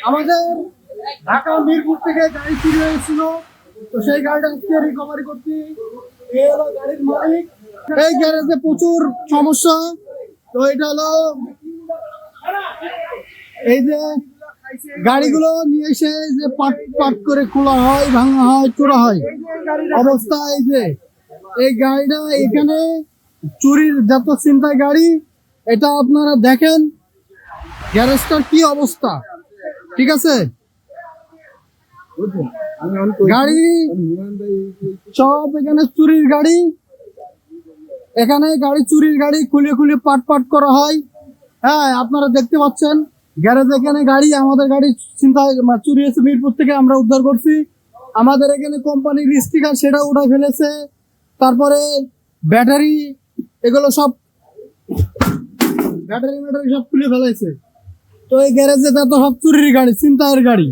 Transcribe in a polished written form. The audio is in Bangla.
আমাদের ঢাকা মিরপুর থেকে গাড়ি চুরি হয়েছিল, তো সেই গাড়িটা আজকে রিকভারি করছি। এই হলো গাড়ির মালিক। এই গ্যারেজে প্রচুর সমস্যা। তো এটা হলো এই যে গাড়িগুলো নিয়ে এসে যে পাট পাট করে খোলা হয়, ভাঙা হয়, চোরা হয় অবস্থা। এই যে এই গাড়িটা এখানে চুরির যত চিন্তায় গাড়ি, এটা আপনারা দেখেন গ্যারেজটার কি অবস্থা। ঠিক আছে, গাড়ি সব এখানে চুরির গাড়ি, এখানে গাড়ি চুরির গাড়ি খুলে খুলে পাট পাট করা হয়। হ্যাঁ, আপনারা দেখতে পাচ্ছেন গ্যারেজ এখানে গাড়ি, আমাদের গাড়ি চিন্তায় চুরি হয়েছে মিরপুর থেকে, আমরা উদ্ধার করছি। আমাদের এখানে কোম্পানির স্টিকার সেটা উঠে ফেলেছে, তারপরে ব্যাটারি, এগুলো সব ব্যাটারি সব খুলে ফেলেছে। তো এই গ্যারেজে তো সব চুরির গাড়ি, চিন্তায়ের গাড়ি।